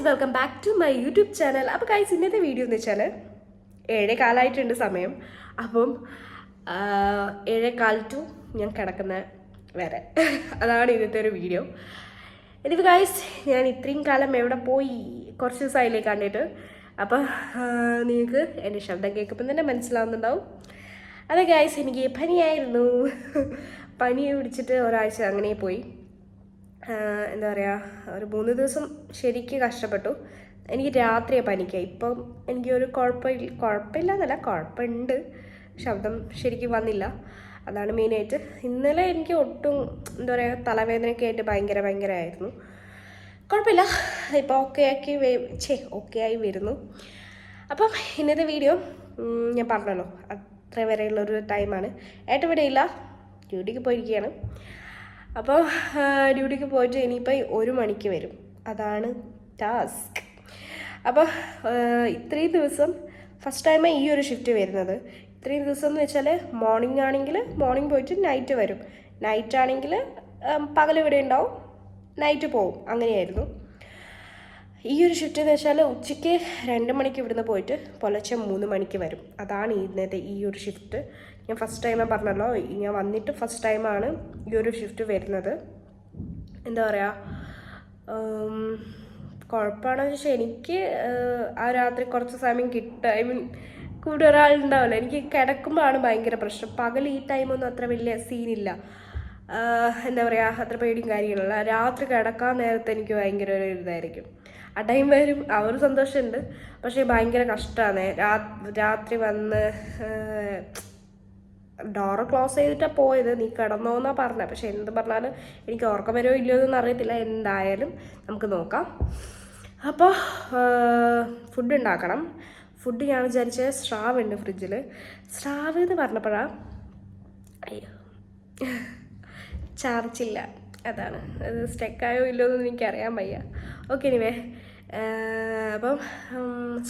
Welcome back to my YouTube channel. അപ്പോൾ guys ഇന്നത്തെ video എന്ന് വെച്ചാൽ 7:15 സമയം. അപ്പം 7:15 ടു ഞാൻ കിടക്കുന്ന വരെ അതാണ് ഇന്നത്തെ ഒരു വീഡിയോ. ഇതിപ്പോൾ ഗൈസ് ഞാൻ ഇത്രയും കാലം എവിടെ പോയി, കുറച്ച് ദിവസമായില്ലേ കണ്ടിട്ട്. അപ്പോൾ നിങ്ങൾക്ക് എൻ്റെ ശബ്ദം കേൾക്കുമ്പോൾ തന്നെ മനസ്സിലാവുന്നുണ്ടാവും. അതെ ഗൈസ്, എനിക്ക് പനിയായിരുന്നു. പനി പിടിച്ചിട്ട് ഒരാഴ്ച അങ്ങനെ പോയി. എന്താ പറയുക, ഒരു 3 ദിവസം ശരിക്ക് കഷ്ടപ്പെട്ടു. എനിക്ക് രാത്രിയാണ് പനിക്കുക. ഇപ്പം എനിക്കൊരു കുഴപ്പമില്ല, കുഴപ്പമുണ്ട്, ശബ്ദം ശരിക്കും വന്നില്ല. അതാണ് മെയിനായിട്ട്. ഇന്നലെ എനിക്ക് ഒട്ടും എന്താ പറയുക, തലവേദനയൊക്കെ ആയിട്ട് ഭയങ്കരമായിരുന്നു. കുഴപ്പമില്ല, ഇപ്പോൾ ഓക്കെ ആയി വരുന്നു. അപ്പം ഇന്നത്തെ വീഡിയോ ഞാൻ പറഞ്ഞല്ലോ, അത്ര വരെയുള്ളൊരു ടൈമാണ്. ഇവിടെ ഇല്ല, ഡ്യൂട്ടിക്ക് പോയിരിക്കുകയാണ്. അപ്പോൾ ഡ്യൂട്ടിക്ക് പോയിട്ട് ഇനിയിപ്പോൾ 1 മണിക്ക് വരും. അതാണ് ടാസ്ക്. അപ്പോൾ ഇത്രയും ദിവസം ഫസ്റ്റ് ടൈമാണ് ഈ ഒരു ഷിഫ്റ്റ് വരുന്നത്. ഇത്രയും ദിവസം എന്ന് വെച്ചാൽ മോർണിംഗ് ആണെങ്കിൽ മോർണിംഗ് പോയിട്ട് നൈറ്റ് വരും, നൈറ്റ് ആണെങ്കിൽ പകൽ ഇവിടെ ഉണ്ടാവും, നൈറ്റ് പോവും, അങ്ങനെയായിരുന്നു. ഈ ഒരു ഷിഫ്റ്റ് എന്ന് വെച്ചാൽ ഉച്ചയ്ക്ക് 2 മണിക്ക് ഇവിടുന്ന് പോയിട്ട് പുലർച്ചെ 3 മണിക്ക് വരും. അതാണ് ഇന്നത്തെ ഈ ഒരു ഷിഫ്റ്റ്. ഞാൻ ഫസ്റ്റ് ടൈമാണ് പറഞ്ഞല്ലോ, ഞാൻ വന്നിട്ട് ഫസ്റ്റ് ടൈമാണ് ഈ ഒരു ഷിഫ്റ്റ് വരുന്നത്. എന്താ പറയുക, കുഴപ്പമാണെന്ന് വെച്ചാൽ എനിക്ക് ആ രാത്രി കുറച്ച് സമയം കൂടെ ഒരാളുണ്ടാവില്ല. എനിക്ക് കിടക്കുമ്പോഴാണ് ഭയങ്കര പ്രശ്നം. പകൽ ഈ ടൈമൊന്നും അത്ര വലിയ സീനില്ല. എന്താ പറയുക, അത്ര പേടിയും കാര്യങ്ങളില്ല. രാത്രി കിടക്കാൻ നേരത്തെ എനിക്ക് ഭയങ്കര ഒരു ഇതായിരിക്കും. ആ ടൈം വരും, ആ ഒരു സന്തോഷമുണ്ട്. പക്ഷേ ഭയങ്കര കഷ്ടമാണ്. രാത്രി വന്ന് ഡോറ് ക്ലോസ് ചെയ്തിട്ടാണ് പോയത്. നീ കിടന്നോന്നാണ് പറഞ്ഞത്. പക്ഷെ എന്ത് പറഞ്ഞാലും എനിക്ക് ഉറക്കം വരുമോ ഇല്ലയോ എന്നൊന്നും അറിയത്തില്ല. എന്തായാലും നമുക്ക് നോക്കാം. അപ്പോൾ ഫുഡ് ഉണ്ടാക്കണം. ഫുഡ് ഞാൻ വിചാരിച്ചത് സ്രാവ് ഉണ്ട് ഫ്രിഡ്ജിൽ. സ്രാവ് എന്ന് പറഞ്ഞപ്പോഴാണ് അയ്യോ ചാർജില്ല, അതാണ്. അത് സ്റ്റെക്കായോ ഇല്ലയോ എന്ന് എനിക്കറിയാൻ വയ്യ. ഓക്കെ, എനിവേ അപ്പം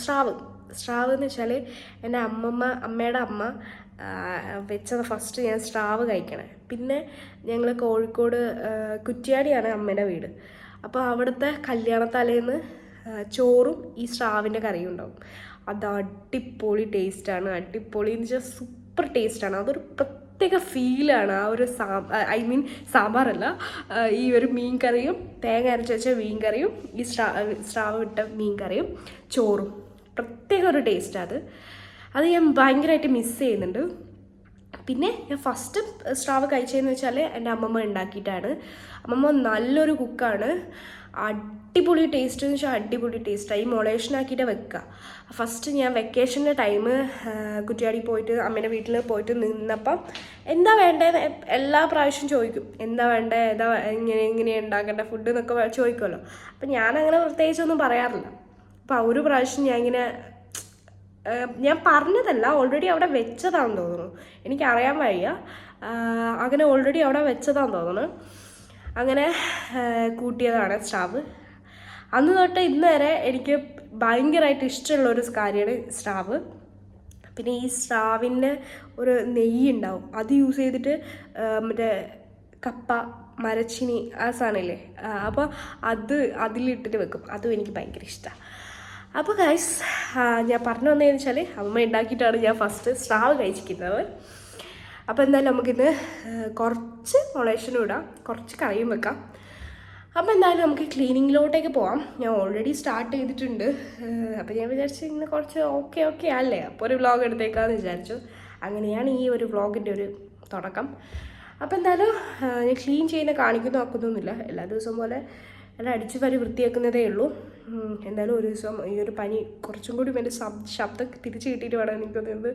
സ്രാവ് എന്ന് വെച്ചാൽ എൻ്റെ അമ്മയുടെ അമ്മ വെച്ചത് ഫസ്റ്റ് ഞാൻ സ്രാവ് കഴിക്കണേ. പിന്നെ ഞങ്ങൾ കോഴിക്കോട് കുറ്റ്യാടിയാണ് അമ്മേൻ്റെ വീട്. അപ്പോൾ അവിടുത്തെ കല്യാണത്തലേന്ന് ചോറും ഈ സ്രാവിൻ്റെ കറിയും ഉണ്ടാവും. അത് അടിപൊളി ടേസ്റ്റാണ്. അടിപൊളി എന്ന് വെച്ചാൽ സൂപ്പർ ടേസ്റ്റാണ്. അതൊരു പ്രത്യേക ഫീലാണ്. ആ ഒരു സാമ്പാറല്ല, ഈ ഒരു മീൻ കറിയും തേങ്ങ അരച്ച് വെച്ച മീൻ കറിയും ഈ സ്രാവ് ഇട്ട മീൻ കറിയും ചോറും പ്രത്യേക ഒരു ടേസ്റ്റാണ്. അത് ഞാൻ ഭയങ്കരമായിട്ട് മിസ് ചെയ്യുന്നുണ്ട്. പിന്നെ ഞാൻ ഫസ്റ്റ് സ്രാവ് കഴിച്ചതെന്ന് വെച്ചാൽ എൻ്റെ അമ്മമ്മ ഉണ്ടാക്കിയിട്ടാണ്. അമ്മമ്മ നല്ലൊരു കുക്കാണ്. അടിപൊളി ടേസ്റ്റ് എന്ന് വെച്ചാൽ അടിപൊളി ടേസ്റ്റാണ്. ഈ മൊളേഷനാക്കിയിട്ട് വെക്കുക. ഫസ്റ്റ് ഞാൻ വെക്കേഷൻ്റെ ടൈം കുറ്റ്യാടി പോയിട്ട് അമ്മേൻ്റെ വീട്ടിൽ പോയിട്ട് നിന്നപ്പം എന്താ വേണ്ടത് എല്ലാ പ്രാവശ്യം ചോദിക്കും. എന്താ വേണ്ടത്, എങ്ങനെയാണ് ഉണ്ടാക്കേണ്ട ഫുഡ് എന്നൊക്കെ ചോദിക്കുമല്ലോ. അപ്പം ഞാനങ്ങനെ പ്രത്യേകിച്ചൊന്നും പറയാറില്ല. അപ്പം ഒരു പ്രാവശ്യം ഞാൻ പറഞ്ഞതല്ല, ഓൾറെഡി അവിടെ വെച്ചതാണെന്ന് തോന്നുന്നു. എനിക്കറിയാൻ വയ്യ. അങ്ങനെ ഓൾറെഡി അവിടെ വെച്ചതാണെന്ന് തോന്നുന്നു. അങ്ങനെ കൂട്ടിയതാണ് സ്രാവ്. അന്ന് തൊട്ട് ഇന്ന് വരെ എനിക്ക് ഭയങ്കരമായിട്ട് ഇഷ്ടമുള്ളൊരു കാര്യമാണ് സ്രാവ്. പിന്നെ ഈ സ്രാവിൻ്റെ ഒരു നെയ്യ് ഉണ്ടാവും, അത് യൂസ് ചെയ്തിട്ട് മറ്റേ കപ്പ മരച്ചിനി ആ സാധനമില്ലേ, അപ്പോൾ അതിലിട്ടിട്ട് വെക്കും. അതും എനിക്ക് ഭയങ്കര ഇഷ്ടമാണ്. അപ്പോൾ ഗൈസ്, ഞാൻ പറഞ്ഞു വന്നതെന്ന് വെച്ചാൽ അമ്മ ഉണ്ടാക്കിയിട്ടാണ് ഞാൻ ഫസ്റ്റ് സ്രാവ് കഴിച്ചിരിക്കുന്നത്. അപ്പോൾ എന്തായാലും നമുക്കിന്ന് കുറച്ച് മൊളേഷനും ഇടാം, കുറച്ച് കറിയും വെക്കാം. അപ്പോൾ എന്തായാലും നമുക്ക് ക്ലീനിങ്ങിലോട്ടേക്ക് പോവാം. ഞാൻ ഓൾറെഡി സ്റ്റാർട്ട് ചെയ്തിട്ടുണ്ട്. അപ്പോൾ ഞാൻ വിചാരിച്ചു ഇന്ന് കുറച്ച് ഓക്കെ അല്ലേ, അപ്പോൾ ഒരു വ്ളോഗ് എടുത്തേക്കാമെന്ന് വിചാരിച്ചു. അങ്ങനെയാണ് ഈ ഒരു വ്ളോഗിൻ്റെ ഒരു തുടക്കം. അപ്പോൾ എന്തായാലും ഞാൻ ക്ലീൻ ചെയ്യുന്ന കാണിക്കുന്നൊന്നുമില്ല. എല്ലാ ദിവസവും പോലെ എല്ലാം അടിച്ച് വാരി വൃത്തിയാക്കുന്നതേ ഉള്ളൂ. എന്തായാലും ഒരു ദിവസം ഈ ഒരു പനി കുറച്ചും കൂടി എൻ്റെ ശബ്ദം തിരിച്ച് കിട്ടിയിട്ട് വേണം എനിക്കൊന്ന്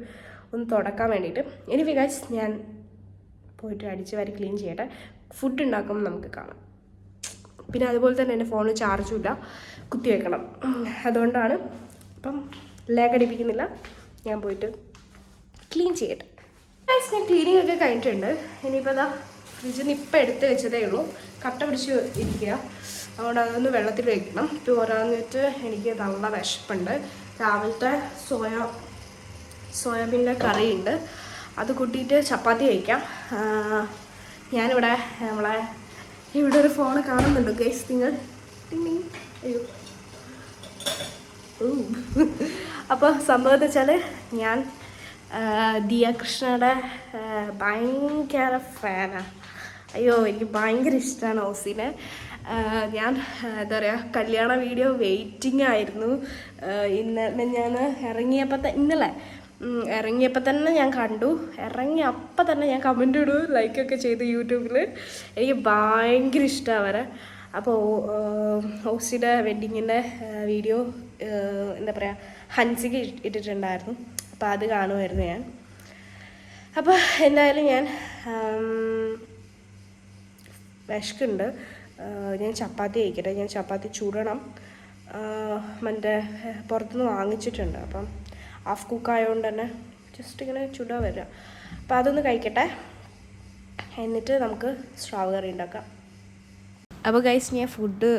തുടക്കാൻ വേണ്ടിയിട്ട്. എനിവേ ഗൈസ്, ഞാൻ പോയിട്ട് അടിച്ച് വാരി ക്ലീൻ ചെയ്യട്ടെ. ഫുഡ് ഉണ്ടാക്കുമ്പോൾ നമുക്ക് കാണാം. പിന്നെ അതുപോലെ തന്നെ എൻ്റെ ഫോണിൽ ചാർജും ഇല്ല, കുത്തി വെക്കണം. അതുകൊണ്ടാണ്. അപ്പം ലേഖടിപ്പിക്കുന്നില്ല, ഞാൻ പോയിട്ട് ക്ലീൻ ചെയ്യട്ടെ. ഗൈസ്, ഞാൻ ക്ലീനിങ് ഒക്കെ കഴിഞ്ഞിട്ടുണ്ട്. ഇനിയിപ്പോൾ അതാ ഫ്രിഡ്ജിൽ നിന്ന് ഇപ്പം എടുത്ത് വെച്ചതേ ഉള്ളൂ. കട്ട പിടിച്ച് ഇരിക്കുക, അതുകൊണ്ട് അതൊന്ന് വെള്ളത്തിൽ വയ്ക്കണം. പോരാന്ന് വെച്ച് എനിക്ക് നല്ല വിശപ്പുണ്ട്. രാവിലത്തെ സോയാബീൻ്റെ കറിയുണ്ട്, അത് കൂട്ടിയിട്ട് ചപ്പാത്തി കഴിക്കാം. ഞാനിവിടെ ഇവിടെ ഒരു ഫോൺ കാണുന്നുണ്ട് ഗൈസ് നിങ്ങൾ. അയ്യോ, അപ്പോൾ സംഭവം എന്ന് വെച്ചാൽ ഞാൻ ദിയ കൃഷ്ണയുടെ ഭയങ്കര ഫാനാണ്. അയ്യോ എനിക്ക് ഭയങ്കര ഇഷ്ടമാണ് ഓസിനെ. ഞാൻ എന്താ പറയുക കല്യാണ വീഡിയോ വെയിറ്റിംഗ് ആയിരുന്നു. ഇന്നലെ ഞാൻ ഇന്നലെ ഇറങ്ങിയപ്പോൾ തന്നെ ഞാൻ കണ്ടു. ഇറങ്ങിയ അപ്പം തന്നെ ഞാൻ കമൻ്റ് ഇടും, ലൈക്കൊക്കെ ചെയ്തു യൂട്യൂബിൽ. എനിക്ക് ഭയങ്കര ഇഷ്ടമാണ് അവരെ. അപ്പോൾ ഓസിയുടെ വെഡ്ഡിങ്ങിൻ്റെ വീഡിയോ എന്താ പറയുക ഹൻസിക്ക് ഇട്ടിട്ടുണ്ടായിരുന്നു. അപ്പോൾ അത് കാണുമായിരുന്നു ഞാൻ. അപ്പോൾ എന്തായാലും ഞാൻ വിശക്കുണ്ട്. ഞാൻ ചപ്പാത്തി കഴിക്കട്ടെ. ഞാൻ ചപ്പാത്തി ചുടണം. മറ്റേ പുറത്തുനിന്ന് വാങ്ങിച്ചിട്ടുണ്ട്. അപ്പം ഹാഫ് കുക്കായതുകൊണ്ട് തന്നെ ജസ്റ്റ് ഇങ്ങനെ ചുടാൻ വരിക. അപ്പോൾ അതൊന്ന് കഴിക്കട്ടെ, എന്നിട്ട് നമുക്ക് സ്രാവ് കറി ഉണ്ടാക്കാം. അപ്പോൾ ഗൈസ് ഞാൻ ഫുഡ്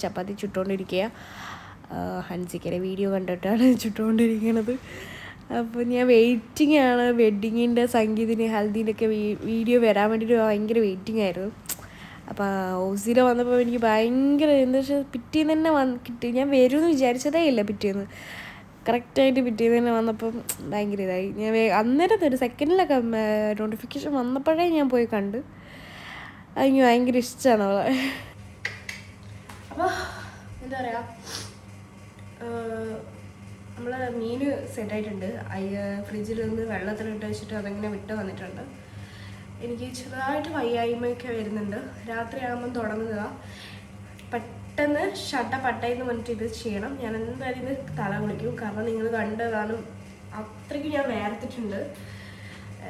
ചപ്പാത്തി ചുട്ടുകൊണ്ടിരിക്കുക. ഹൻസിക്കയുടെ വീഡിയോ കണ്ടിട്ടാണ് ചുട്ടുകൊണ്ടിരിക്കുന്നത്. അപ്പോൾ ഞാൻ വെയിറ്റിംഗ് ആണ്. വെഡ്ഡിങ്ങിൻ്റെ സംഗീതിന് ഹൽദീൻ്റെ ഒക്കെ വീഡിയോ വരാൻ വേണ്ടിയിട്ട് ഭയങ്കര വെയിറ്റിംഗ് ആയിരുന്നു. അപ്പോൾ ഓസിയിൽ വന്നപ്പോൾ എനിക്ക് ഭയങ്കര എന്താ വെച്ചാൽ പിറ്റേന്ന് തന്നെ കിട്ടി. ഞാൻ വരുമെന്ന് വിചാരിച്ചതേ ഇല്ല. പിറ്റേന്ന് കറക്റ്റായിട്ട് പിറ്റേന്ന് തന്നെ വന്നപ്പം ഭയങ്കര ഇതായി. ഞാൻ അന്നേരത്തെ ഒരു സെക്കൻഡിലൊക്കെ നോട്ടിഫിക്കേഷൻ വന്നപ്പോഴേ ഞാൻ പോയി കണ്ട്. എനിക്ക് ഭയങ്കര ഇഷ്ടമാണ് അവളെ. അപ്പോൾ എന്താ പറയുക, നമ്മൾ മീൻ സെറ്റായിട്ടുണ്ട്. ഫ്രിഡ്ജിൽ നിന്ന് വെള്ളത്തിലിട്ട് വെച്ചിട്ട് അതങ്ങനെ വിട്ട് വന്നിട്ടുണ്ട്. എനിക്ക് ചെറുതായിട്ട് വയ്യായ്മയൊക്കെ വരുന്നുണ്ട്. രാത്രിയാകുമ്പം തുടങ്ങുന്നതാണ്. പെട്ടെന്ന് പട്ടയെന്ന് പറഞ്ഞിട്ട് ഇത് ചെയ്യണം. ഞാൻ എന്തായാലും ഇത് തല കുളിക്കും. കാരണം നിങ്ങൾ കണ്ടതാണ്, അത്രയ്ക്ക് ഞാൻ വേർത്തിട്ടുണ്ട്.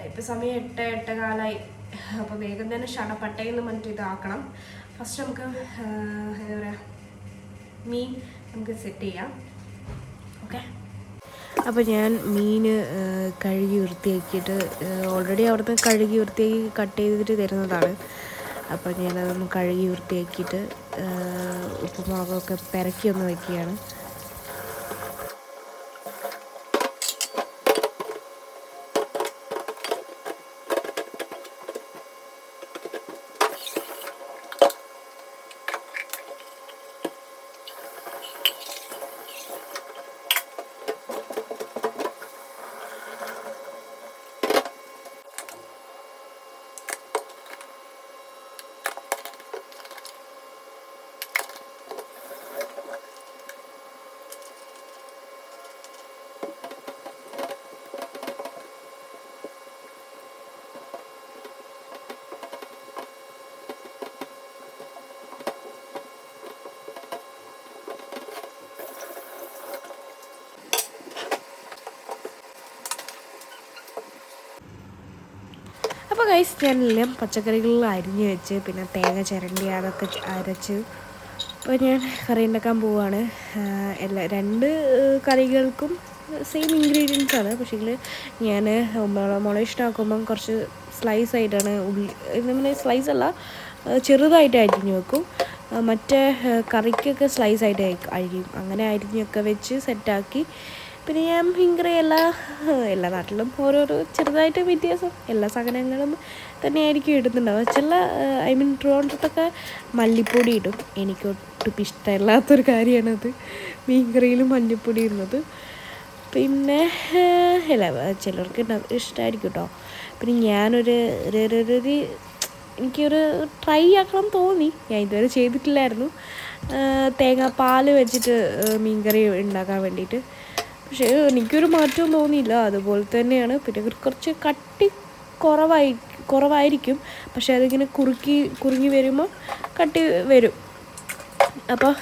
ഇപ്പം സമയം 8:15 അപ്പോൾ വേഗം തന്നെ പട്ടയെന്ന് പറഞ്ഞിട്ട് ഇതാക്കണം. ഫസ്റ്റ് നമുക്ക് എന്താ പറയുക മീൻ നമുക്ക് സെറ്റ് ചെയ്യാം. ഓക്കെ. അപ്പോൾ ഞാൻ മീൻ കഴുകി വൃത്തിയാക്കിയിട്ട് ഓൾറെഡി അവിടുന്ന് കഴുകി വൃത്തിയാക്കി കട്ട് ചെയ്തിട്ട് തരുന്നതാണ്. അപ്പോൾ ഞാനതൊന്ന് കഴുകി വൃത്തിയാക്കിയിട്ട് ഉപ്പുമുളകൊക്കെ പെരക്കി ഒന്ന് വയ്ക്കുകയാണ്. അപ്പോൾ ഗൈസ് ഞാനെല്ലാം പച്ചക്കറികളിൽ അരിഞ്ഞ് വെച്ച് പിന്നെ തേങ്ങ ചിരണ്ടി അതൊക്കെ അരച്ച് അപ്പോൾ ഞാൻ കറി ഉണ്ടാക്കാൻ പോവുകയാണ്. രണ്ട് കറികൾക്കും സെയിം ഇൻഗ്രീഡിയൻസ് ആണ്. പക്ഷേ ഞാൻ മുളക് ഇഷ്ടമാക്കുമ്പം കുറച്ച് സ്ലൈസ് ആയിട്ടാണ് നമ്മൾ സ്ലൈസ് അല്ല ചെറുതായിട്ട് അരിഞ്ഞ് വെക്കും. മറ്റേ കറിക്കൊക്കെ സ്ലൈസ് ആയിട്ട് അരിയും. അങ്ങനെ അരിഞ്ഞൊക്കെ വെച്ച് സെറ്റാക്കി. പിന്നെ ഞാൻ ഭയങ്കര എല്ലാ നാട്ടിലും ഓരോരോ ചെറുതായിട്ട് വ്യത്യാസം എല്ലാ സാധനങ്ങളും തന്നെയായിരിക്കും ഇടുന്നുണ്ടാവുക. ട്രിവാൻഡ്രത്തൊക്കെ മല്ലിപ്പൊടി ഇടും. എനിക്കൊട്ടും ഇഷ്ടമില്ലാത്തൊരു കാര്യമാണത്, മീൻകറിയിലും മല്ലിപ്പൊടി ഇടുന്നത്. പിന്നെ ചിലർക്ക് ഇഷ്ടമായിരിക്കും കേട്ടോ. പിന്നെ ഞാനൊരു എനിക്കൊരു ട്രൈ ആക്കണം തോന്നി. ഞാൻ ഇതുവരെ ചെയ്തിട്ടില്ലായിരുന്നു തേങ്ങാപ്പാൽ വെച്ചിട്ട് മീൻകറി ഉണ്ടാക്കാൻ വേണ്ടിയിട്ട്. പക്ഷേ എനിക്കൊരു മാറ്റവും തോന്നിയില്ല. അതുപോലെ തന്നെയാണ്. പിന്നെ കുറച്ച് കട്ടി കുറവായിരിക്കും. പക്ഷേ അതിങ്ങനെ കുറുങ്ങി വരുമ്പോൾ കട്ടി വരും. അപ്പോൾ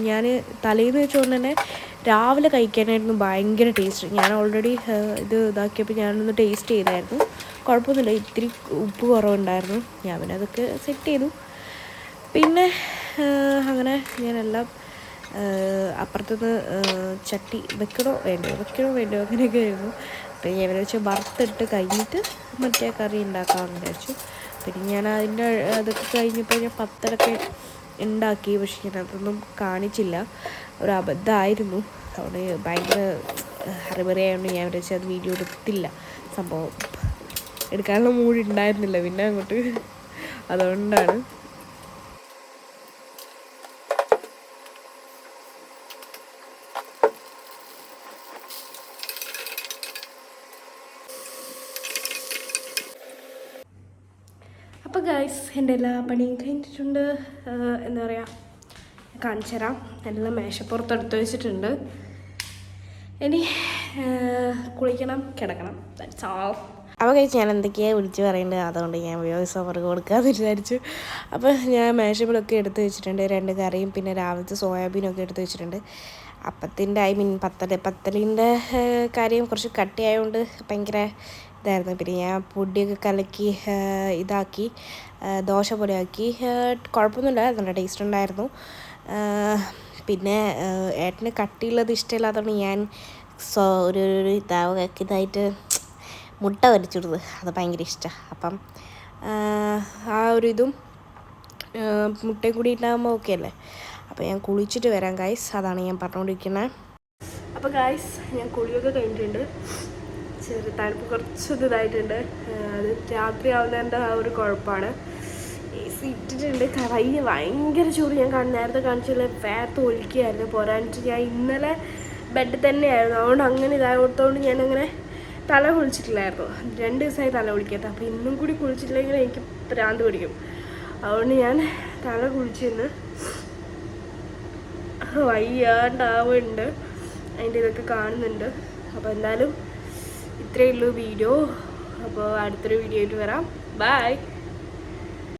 ഞാൻ തലേന്ന് വെച്ചുകൊണ്ട് തന്നെ രാവിലെ കഴിക്കാനായിരുന്നു ഭയങ്കര ടേസ്റ്റ്. ഞാൻ ഓൾറെഡി ഇതാക്കിയപ്പോൾ ഞാനൊന്ന് ടേസ്റ്റ് ചെയ്തായിരുന്നു. കുഴപ്പമൊന്നുമില്ല, ഇത്തിരി ഉപ്പ് കുറവുണ്ടായിരുന്നു. ഞാൻ പിന്നെ അതൊക്കെ സെറ്റ് ചെയ്തു. പിന്നെ അങ്ങനെ ഞാനെല്ലാം അപ്പുറത്തുനിന്ന് ചട്ടി വെക്കണോ വേണ്ടയോ അങ്ങനെയൊക്കെ ആയിരുന്നു. അപ്പോൾ ഞാൻ വെച്ച് വറുത്തിട്ട് കഴിഞ്ഞിട്ട് മറ്റേ കറി ഉണ്ടാക്കാമെന്ന് വിചാരിച്ചു. പിന്നെ ഞാൻ അതൊക്കെ കഴിഞ്ഞപ്പോൾ ഞാൻ പത്തലൊക്കെ ഉണ്ടാക്കി. പക്ഷേ ഞാൻ അതൊന്നും കാണിച്ചില്ല, ഒരു അബദ്ധമായിരുന്നു. അതുകൊണ്ട് ഭയങ്കര ഹറിബറിയായതുകൊണ്ട് ഞാൻ വിചാരിച്ചു അത് വീഡിയോ എടുത്തില്ല. സംഭവം എടുക്കാനുള്ള മൂഡ് ഉണ്ടായിരുന്നില്ല പിന്നെ അങ്ങോട്ട്, അതുകൊണ്ടാണ്. ഗൈസ് എൻ്റെ എല്ലാ പണിയും കഴിഞ്ഞിട്ടുണ്ട്. എന്താ പറയുക, കാണിച്ചു തരാം. എല്ലാം മേശപ്പുറത്ത് വെച്ചിട്ടുണ്ട്. ഇനി കുളിക്കണം, കിടക്കണം. That's all. അപ്പോൾ കഴിച്ച് ഞാൻ എന്തൊക്കെയാണ് വിളിച്ച് പറയുന്നത്, അതുകൊണ്ട് ഞാൻ വോയിസ് ഓവർ കൊടുക്കാമെന്ന് വിചാരിച്ചു. അപ്പോൾ ഞാൻ മേശപ്പുറമൊക്കെ എടുത്ത് വെച്ചിട്ടുണ്ട്. 2 കറിയും പിന്നെ രാവിലത്തെ സോയാബീനൊക്കെ എടുത്ത് വെച്ചിട്ടുണ്ട്. അപ്പത്തിൻ്റെ പത്തലിൻ്റെ കാര്യം കുറച്ച് കട്ടിയായതുകൊണ്ട് ഭയങ്കര ഇതായിരുന്നു. പിന്നെ ഞാൻ പൊടിയൊക്കെ കലക്കി ഇതാക്കി ദോശ പോലെ ആക്കി. കുഴപ്പമൊന്നുമില്ല, നല്ല ടേസ്റ്റ് ഉണ്ടായിരുന്നു. പിന്നെ ഏട്ടന് കട്ടിയുള്ളത് ഇഷ്ടമില്ലാത്തതുകൊണ്ട് ഞാൻ ഒരു ഇതായിട്ട് മുട്ട പൊരിച്ചിടുന്നത് അത് ഭയങ്കര ഇഷ്ടമാണ്. അപ്പം ആ ഒരു ഇതും മുട്ടയും കൂടി ഉണ്ടാകുമ്പോൾ ഓക്കെ അല്ലേ. അപ്പോൾ ഞാൻ കുളിച്ചിട്ട് വരാം ഗൈസ്, അതാണ് ഞാൻ പറഞ്ഞുകൊണ്ടിരിക്കുന്നത്. അപ്പോൾ ഗൈസ് ഞാൻ കുളിയൊക്കെ കഴിഞ്ഞിട്ടുണ്ട്. ചെറിയ തണുപ്പ് കുറച്ചൊരു ഇതായിട്ടുണ്ട്. അത് രാത്രി ആവുന്നതിൻ്റെ ആ ഒരു കുഴപ്പമാണ്. AC ഇട്ടിട്ടുണ്ട്. കൈ ഭയങ്കര ചൂട്. ഞാൻ നേരത്തെ കാണിച്ചില്ല, വേർത്ത് ഒലിക്കുകയായിരുന്നു. പോരാനിട്ട് ഞാൻ ഇന്നലെ ബെഡ് തന്നെയായിരുന്നു. അതുകൊണ്ട് അങ്ങനെ ഇതായതുകൊണ്ട് ഞാനങ്ങനെ തല കുളിച്ചിട്ടില്ലായിരുന്നു. 2 ദിവസമായി തല കുളിക്കാത്ത. അപ്പോൾ ഇന്നും കൂടി കുളിച്ചിട്ടില്ലെങ്കിൽ എനിക്ക് ഭ്രാന്ത് പിടിക്കും. അതുകൊണ്ട് ഞാൻ തല കുളിച്ചിരുന്ന് വയ്യാണ്ടാവുന്നുണ്ട്. അതിൻ്റെ ഇതൊക്കെ കാണുന്നുണ്ട്. അപ്പോൾ എന്തായാലും ഇത്രയേ ഉള്ളൂ വീഡിയോ. അപ്പോൾ അടുത്തൊരു വീഡിയോ ആയിട്ട് വരാം. ബൈ.